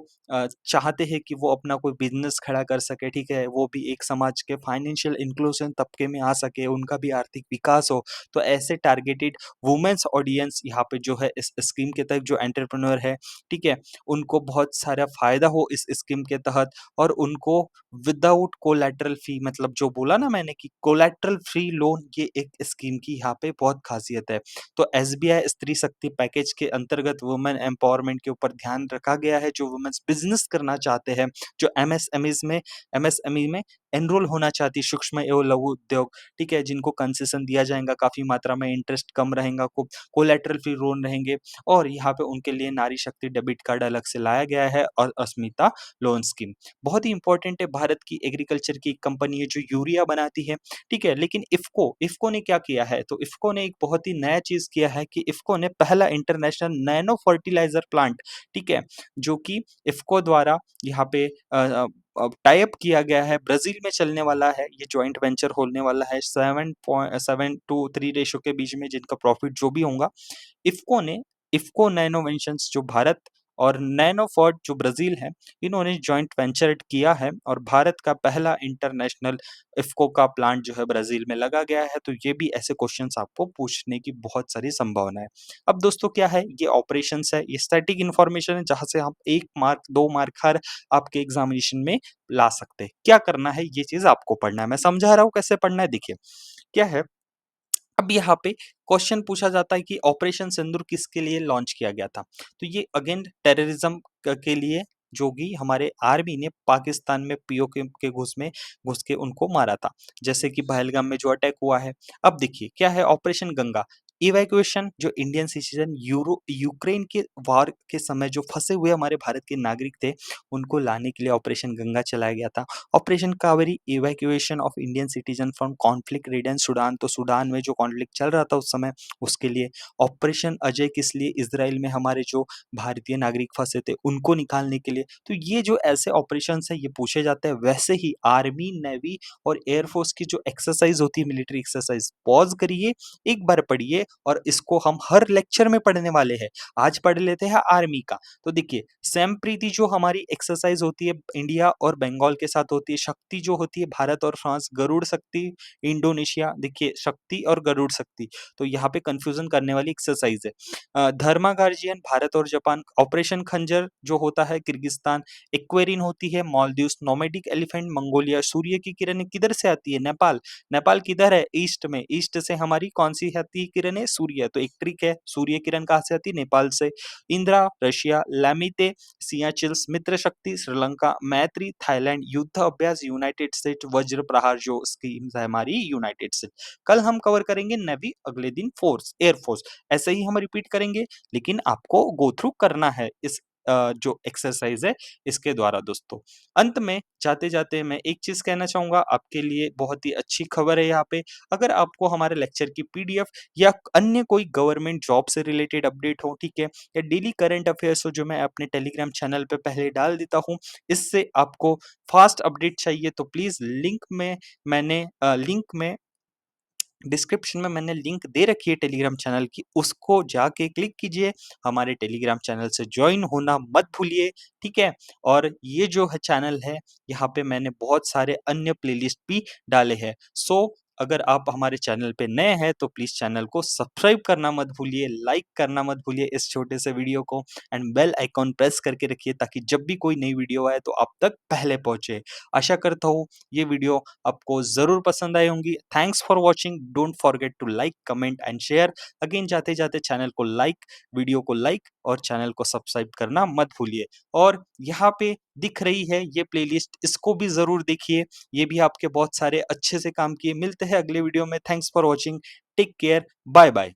चाहते हैं कि वो अपना कोई बिजनेस खड़ा कर सके। ठीक है, वो भी एक समाज के फाइनेंशियल इंक्लूजन तबके में आ सके, उनका भी आर्थिक विकास हो। तो ऐसे टारगेटेड वुमेन्स ऑडियंस यहाँ पे जो है इस स्कीम के तहत जो एंटरप्रेन्योर है, ठीक है, उनको बहुत सारा फायदा हो इस स्कीम के तहत और उनको विदाउट कोलैटरल फी, मतलब जो बोला ना मैंने कि कोलैटरल फ्री लोन, ये एक स्कीम की यहाँ पे बहुत खासियत है। तो एसबीआई स्त्री शक्ति पैकेज के अंतर्गत वुमेन एम्पावरमेंट के ऊपर ध्यान रखा गया है। जो वुमेन्स बिजनेस करना चाहते हैं, जो एमएसएमई में एनरोल होना चाहती है, सूक्ष्म एवं लघु उद्योग, ठीक है, जिनको कंसेशन दिया जाएगा, काफी मात्रा में इंटरेस्ट कम रहेगा, कोलेटरल फ्री लोन रहेंगे और यहाँ पे उनके लिए नारी शक्ति डेबिट कार्ड अलग से लाया गया है और अस्मिता लोन स्कीम बहुत ही इंपॉर्टेंट है। भारत की एग्रीकल्चर की एक कंपनी है जो यूरिया बनाती है। ठीक है, लेकिन इफ्को ने क्या किया है, तो इफ्को ने एक बहुत ही नया चीज किया है कि इफ्को ने पहला इंटरनेशनल नैनो फर्टिलाइजर प्लांट, ठीक है, जो कि इफ्को द्वारा यहाँ पे टाई अप किया गया है, ब्राजील में चलने वाला है, ये जॉइंट वेंचर होने वाला है 7.7 to 3 रेशो के बीच में, जिनका प्रॉफिट जो भी होगा इफ्को ने, इफ्को नैनोवेंशंस जो भारत और नैनोफर्ट जो ब्राजील है, इन्होंने जॉइंट वेंचर किया है और भारत का पहला इंटरनेशनल इफ्को का प्लांट जो है ब्राजील में लगा गया है। तो ये भी ऐसे क्वेश्चंस आपको पूछने की बहुत सारी संभावना है। अब दोस्तों क्या है, ये ऑपरेशंस है, ये स्टैटिक इन्फॉर्मेशन है जहां से आप 1 मार्क 2 मार्क हर आपके एग्जामिनेशन में ला सकते हैं। क्या करना है, ये चीज आपको पढ़ना है, मैं समझा रहा हूँ कैसे पढ़ना है। देखिए क्या है, अब यहाँ पे क्वेश्चन पूछा जाता है कि ऑपरेशन सिंदूर किसके लिए लॉन्च किया गया था, तो ये अगेन टेररिज्म के लिए, जो कि हमारे आर्मी ने पाकिस्तान में पीओके के घुस के उनको मारा था, जैसे कि पहलगाम में जो अटैक हुआ है। अब देखिए क्या है, ऑपरेशन गंगा इवैक्यूएशन, जो इंडियन सिटीजन यूक्रेन के वार के समय जो फंसे हुए हमारे भारत के नागरिक थे, उनको लाने के लिए ऑपरेशन गंगा चलाया गया था। Operation Kaveri evacuation of Indian citizen from conflict ridden Sudan, तो सूडान में जो कॉन्फ्लिक्ट चल रहा था उस समय, उसके लिए। ऑपरेशन अजय किस लिए, इसराइल में हमारे जो भारतीय नागरिक फंसे थे उनको निकालने के लिए। तो ये जो ऐसे ऑपरेशन है ये पूछे जाते हैं। वैसे ही आर्मी, नेवी और एयरफोर्स की जो एक्सरसाइज होती है, मिलिट्री एक्सरसाइज, पॉज करिए, एक बार पढ़िए और इसको हम हर लेक्चर में पढ़ने वाले हैं। आज पढ़ लेते हैं आर्मी का। तो देखिए स्वयं प्रीति जो हमारी एक्सरसाइज होती है इंडिया और बंगाल के साथ होती है, शक्ति जो होती है भारत और फ्रांस, गरुड़ शक्ति इंडोनेशिया, देखिए शक्ति और गरुड़ शक्ति, तो यहाँ पे कंफ्यूजन करने वाली एक्सरसाइज है। धर्मा गार्जियन भारत और जापान, ऑपरेशन खंजर जो होता है किर्गिस्तान, एक्वेरिन होती है मालदीव्स, नोमैडिक एलिफेंट मंगोलिया, सूर्य की किरणें किधर से आती है? नेपाल। नेपाल किधर है? ईस्ट में। ईस्ट से हमारी कौन सी आती है किरणें? सूर्य। तो एक ट्रिक है, सूर्य किरण कहाँ से आती है? नेपाल से। इंदिरा रशिया, लैमिते सियाचिल्स, मित्र शक्ति श्रीलंका, मैत्री थाईलैंड, युद्ध अभ्यास यूनाइटेड स्टेट, वज्र प्रहार जो स्कीम्स है हमारी यूनाइटेड स्टेट। कल हम कवर करेंगे नेवी, अगले दिन फोर्स, एयरफोर्स। ऐसे ही हम रिपीट करेंगे, लेकिन आपको गो थ्रू करना है इस जो एक्सरसाइज है इसके द्वारा दोस्तों। अंत में जाते-जाते मैं एक चीज़ कहना चाहूँगा, आपके लिए बहुत ही अच्छी खबर है यहाँ पे। अगर आपको हमारे लेक्चर की पीडीएफ या अन्य कोई गवर्नमेंट जॉब से रिलेटेड अपडेट हो, ठीक है? या डेली करंट अफेयर्स हो जो मैं अपने टेलीग्राम चैनल पे पहले डाल देता हूँ, इससे आपको फास्ट अपडेट चाहिए तो प्लीज़ लिंक में डिस्क्रिप्शन में मैंने लिंक दे रखी है टेलीग्राम चैनल की, उसको जाके क्लिक कीजिए, हमारे टेलीग्राम चैनल से जॉइन होना मत भूलिए, ठीक है? और ये जो है चैनल है, यहाँ पे मैंने बहुत सारे अन्य प्लेलिस्ट भी डाले हैं। सो अगर आप हमारे चैनल पे नए हैं तो प्लीज़ चैनल को सब्सक्राइब करना मत भूलिए, लाइक करना मत भूलिए इस छोटे से वीडियो को, एंड बेल आइकॉन प्रेस करके रखिए ताकि जब भी कोई नई वीडियो आए तो आप तक पहले पहुँचे। आशा करता हूँ ये वीडियो आपको ज़रूर पसंद आई होंगी। Thanks for watching, don't forget to like, comment and share. Again जाते-जाते चैनल को लाइक, वीडियो को लाइक और चैनल को सब्सक्राइब करना मत भूलिए। और यहाँ पे दिख रही है ये प्लेलिस्ट, इसको भी ज़रूर देखिए, ये भी आपके बहुत सारे अच्छे से काम किए। मिलते हैं अगले वीडियो में। Thanks for watching, take care, bye-bye.